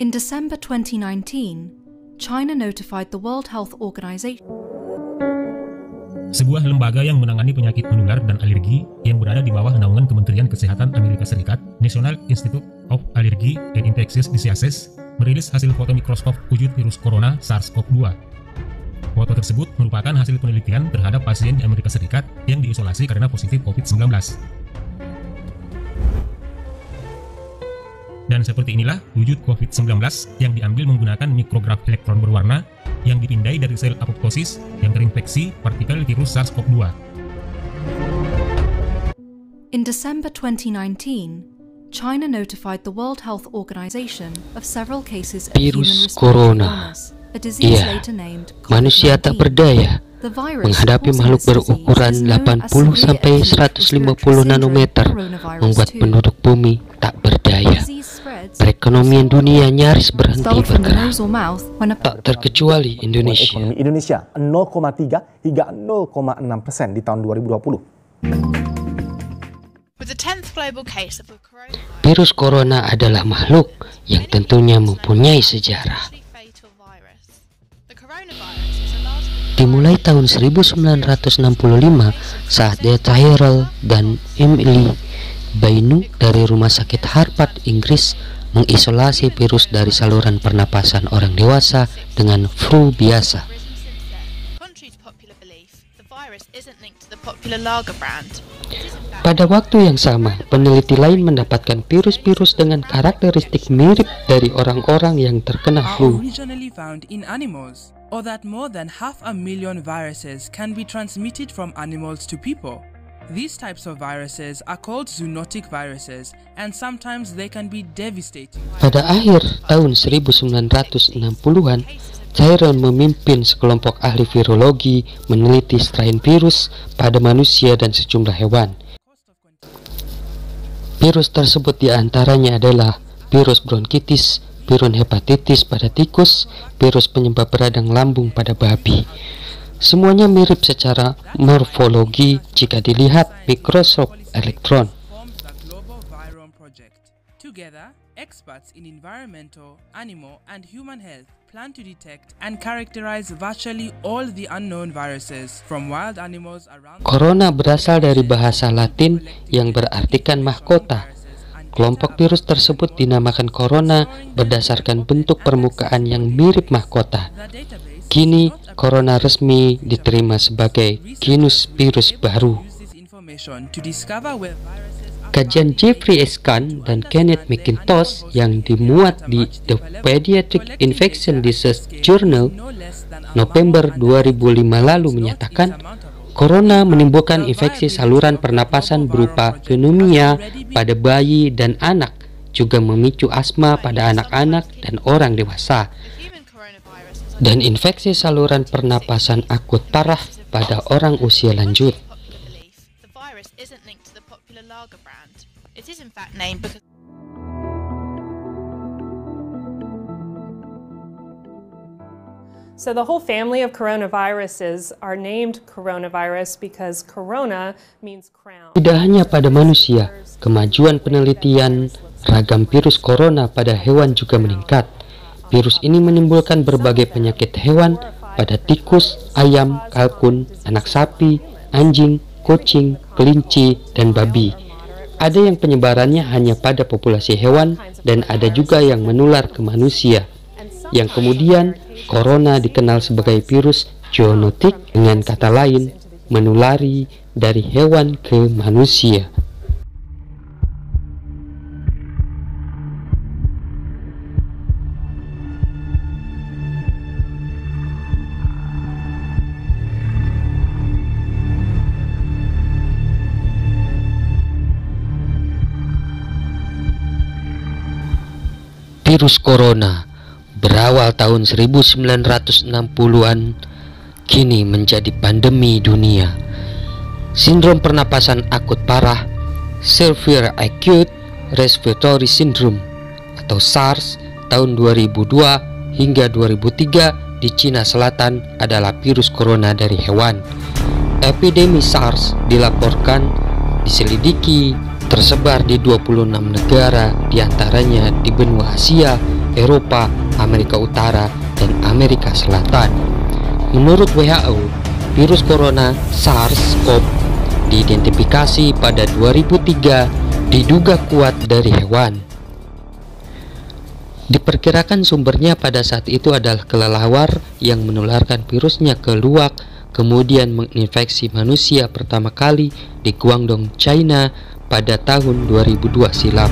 In December 2019, China notified the World Health Organization, sebuah lembaga yang menangani penyakit menular dan alergi yang berada di bawah naungan Kementerian Kesehatan Amerika Serikat, National Institute of Allergy and Infectious Diseases, merilis hasil foto mikroskop wujud virus corona SARS-CoV-2. Foto tersebut merupakan hasil penelitian terhadap pasien di Amerika Serikat yang diisolasi karena positif COVID-19. Dan seperti inilah wujud COVID-19 yang diambil menggunakan mikrograf elektron berwarna yang dipindai dari sel apoptosis yang terinfeksi partikel virus SARS-CoV-2. In December 2019, China notified the World Health Organization of several cases of human Virus respiratory corona. illness, a disease Iya, later named manusia tak COVID-19. berdaya The virus menghadapi causing makhluk this disease berukuran is known as 80 sampai severe acute 150 nanometer, coronavirus membuat 2. penduduk bumi tak The berdaya. disease spreads Perekonomian dunia nyaris berhenti expelled from the bergerak, nose or mouth when a tak terkecuali Indonesia. Ekonomi Indonesia 0,3 hingga 0,6% di tahun 2020. With the 10th global case of the coronavirus, Virus corona adalah makhluk yang tentunya mempunyai sejarah. fatal virus. The coronavirus is a large Dimulai tahun 1965 saat Dea Tyrrell dan Emily Bainu dari Rumah Sakit Harvard, Inggris mengisolasi virus dari saluran pernapasan orang dewasa dengan flu biasa. risen since then. Contrary to popular belief, the virus isn't linked to the popular lager brand. It is in fact Pada waktu yang sama, peneliti lain mendapatkan virus-virus dengan karakteristik mirip dari orang-orang yang terkena are flu. originally found in animals, or that more than 500,000 viruses can be transmitted from animals to people. These types of viruses are called zoonotic viruses, and sometimes they can be devastating. Pada akhir tahun 1960-an, Tyrrell memimpin sekelompok ahli virologi meneliti strain virus pada manusia dan sejumlah hewan. Virus tersebut diantaranya adalah virus bronkitis, virus hepatitis pada tikus, virus penyebab radang lambung pada babi. Semuanya mirip secara morfologi jika dilihat mikroskop elektron. Formed the Global Virome Project. Together, experts in environmental, animal, and human health plan to detect and characterize virtually all the unknown viruses from wild animals around. Corona berasal dari bahasa Latin yang berartikan mahkota. Kelompok virus tersebut dinamakan corona berdasarkan bentuk permukaan yang mirip mahkota. The database Kini, corona resmi diterima sebagai genus virus baru. use this information to discover where viruses are Kajian Jeffrey S. Kahn dan Kenneth McIntosh yang dimuat di The Pediatric Infection Disease Journal no less than a November 2005 lalu menyatakan corona menimbulkan infeksi saluran pernapasan berupa pneumonia pada bayi dan anak, juga memicu asma pada anak-anak dan orang dewasa, human coronavirus is dan infeksi saluran pernapasan akut parah pada orang usia lanjut. popular belief. The virus isn't linked to the popular lager brand. It is in fact named because So the whole family of coronaviruses are named coronavirus because corona means crown. Tidak hanya pada manusia, kemajuan penelitian ragam virus corona pada hewan juga meningkat. Virus ini menimbulkan berbagai penyakit hewan pada tikus, ayam, kalkun, anak sapi, anjing, kucing, kelinci, dan babi. Ada yang penyebarannya hanya pada populasi hewan dan ada juga yang menular ke manusia. Yang kemudian, corona dikenal sebagai virus zoonotik, dengan kata lain, menulari dari hewan ke manusia. Virus corona berawal tahun 1960-an, kini menjadi pandemi dunia. Sindrom pernapasan akut parah, Severe Acute Respiratory Syndrome atau SARS tahun 2002 hingga 2003 di Cina Selatan adalah virus corona dari hewan. Epidemi SARS dilaporkan, diselidiki, tersebar di 26 negara, diantaranya di benua Asia, Eropa, Amerika Utara, dan Amerika Selatan. Menurut WHO, virus corona SARS-CoV diidentifikasi pada 2003, diduga kuat dari hewan. Diperkirakan sumbernya pada saat itu adalah kelelawar yang menularkan virusnya ke luwak, kemudian menginfeksi manusia pertama kali di Guangdong, China pada tahun 2002 silam.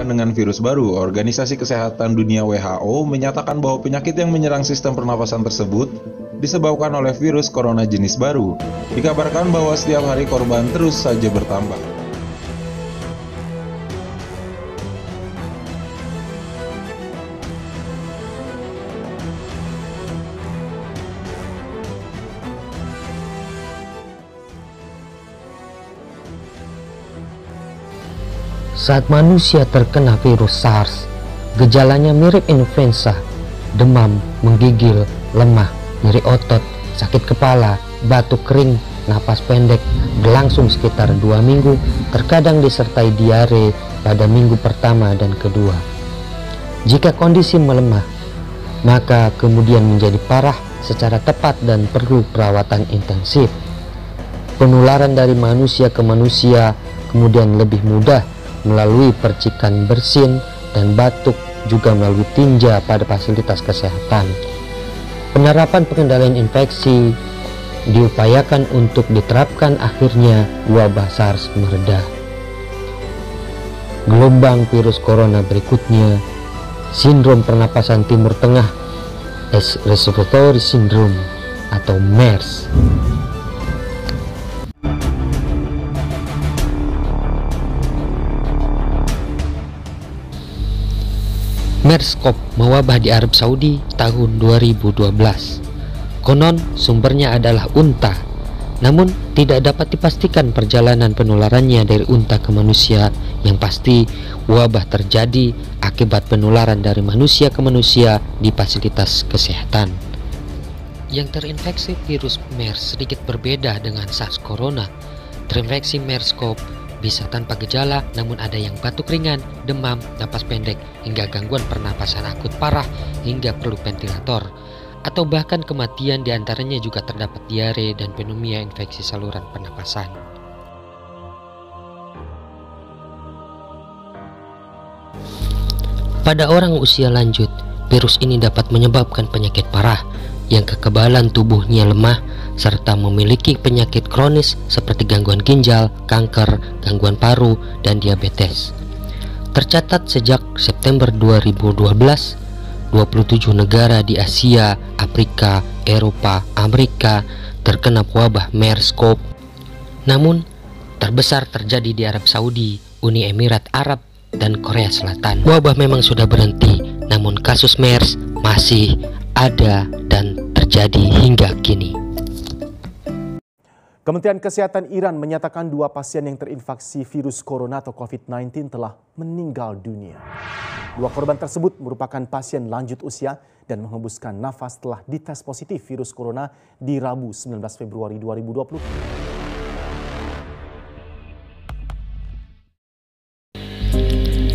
Dengan virus baru, Organisasi Kesehatan Dunia WHO menyatakan bahwa penyakit yang menyerang sistem pernapasan tersebut disebabkan oleh virus corona jenis baru. Dikabarkan bahwa setiap hari korban terus saja bertambah. Saat manusia terkena virus SARS, gejalanya mirip influenza, demam, menggigil, lemah, nyeri otot, sakit kepala, batuk kering, napas pendek, berlangsung sekitar 2 minggu, terkadang disertai diare pada minggu pertama dan kedua. Jika kondisi melemah, maka kemudian menjadi parah secara tepat dan perlu perawatan intensif. Penularan dari manusia ke manusia kemudian lebih mudah melalui percikan bersin dan batuk, juga melalui tinja pada fasilitas kesehatan. Penerapan pengendalian infeksi diupayakan untuk diterapkan, akhirnya wabah SARS mereda. Gelombang virus corona berikutnya, sindrom pernapasan Timur Tengah, Respiratory Syndrome atau MERS. MERS-CoV mewabah di Arab Saudi tahun 2012. Konon sumbernya adalah unta, namun tidak dapat dipastikan perjalanan penularannya dari unta ke manusia. Yang pasti, wabah terjadi akibat penularan dari manusia ke manusia di fasilitas kesehatan. Yang terinfeksi virus MERS sedikit berbeda dengan SARS corona. Terinfeksi MERS-CoV bisa tanpa gejala, namun ada yang batuk ringan, demam, napas pendek, hingga gangguan pernapasan akut parah hingga perlu ventilator, atau bahkan kematian. Diantaranya juga terdapat diare dan pneumonia, infeksi saluran pernapasan. Pada orang usia lanjut, virus ini dapat menyebabkan penyakit parah yang kekebalan tubuhnya lemah, serta memiliki penyakit kronis seperti gangguan ginjal, kanker, gangguan paru, dan diabetes. Tercatat sejak September 2012, 27 negara di Asia, Afrika, Eropa, Amerika terkena wabah MERS-CoV. Namun, terbesar terjadi di Arab Saudi, Uni Emirat Arab, dan Korea Selatan. Wabah memang sudah berhenti, namun kasus MERS masih ada dan terjadi hingga kini. Kementerian Kesehatan Iran menyatakan 2 pasien yang terinfeksi virus corona atau COVID-19 telah meninggal dunia. 2 korban tersebut merupakan pasien lanjut usia dan menghembuskan nafas setelah dites positif virus corona di Rabu 19 Februari 2020.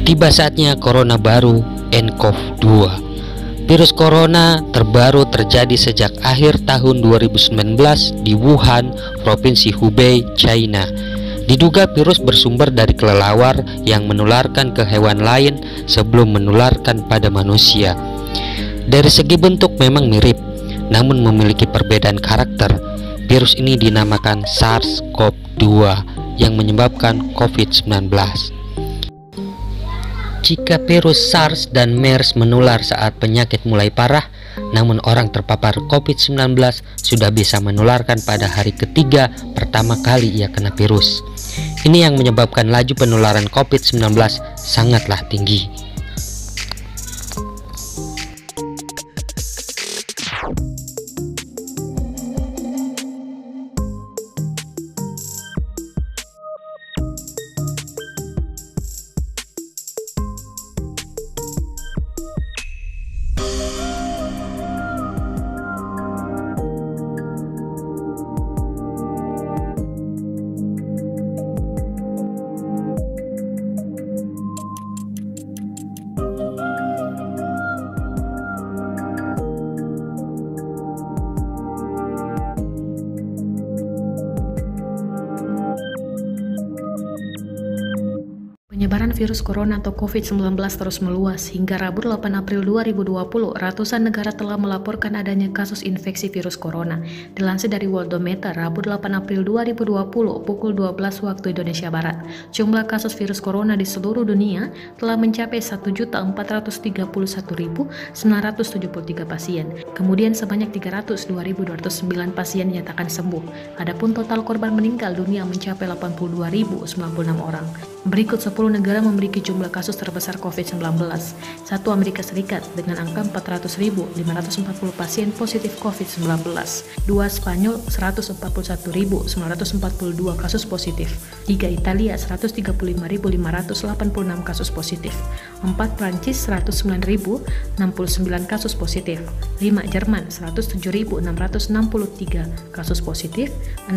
Tiba saatnya corona baru, nCoV-2. Virus corona terbaru terjadi sejak akhir tahun 2019 di Wuhan, Provinsi Hubei, China. Diduga virus bersumber dari kelelawar yang menularkan ke hewan lain sebelum menularkan pada manusia. Dari segi bentuk memang mirip, namun memiliki perbedaan karakter. Virus ini dinamakan SARS-CoV-2 yang menyebabkan COVID-19. Jika virus SARS dan MERS menular saat penyakit mulai parah, namun orang terpapar COVID-19 sudah bisa menularkan pada hari ketiga pertama kali ia kena virus. Ini yang menyebabkan laju penularan COVID-19 sangatlah tinggi. Penyebaran virus corona atau COVID-19 terus meluas. Hingga Rabu 8 April 2020, ratusan negara telah melaporkan adanya kasus infeksi virus corona. Dilansir dari Worldometer, Rabu 8 April 2020, pukul 12 waktu Indonesia Barat, jumlah kasus virus corona di seluruh dunia telah mencapai 1.431.973 pasien. Kemudian sebanyak 302.209 pasien dinyatakan sembuh. Adapun total korban meninggal dunia mencapai 82.096 orang. Berikut 10 negara memiliki jumlah kasus terbesar COVID-19. 1. Amerika Serikat dengan angka 400.540 pasien positif COVID-19. 2. Spanyol 141.942 kasus positif. 3. Italia 135.586 kasus positif. 4. Prancis 109.069 kasus positif. 5. Jerman 107.663 kasus positif. 6.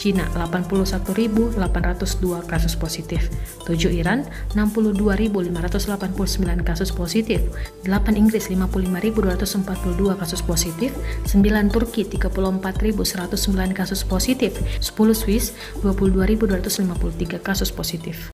Cina 81.802 kasus positif. 7. Iran 62.589 kasus positif. 8. Inggris 55.242 kasus positif. 9. Turki 34.109 kasus positif. 10. Swiss 22.253 kasus positif.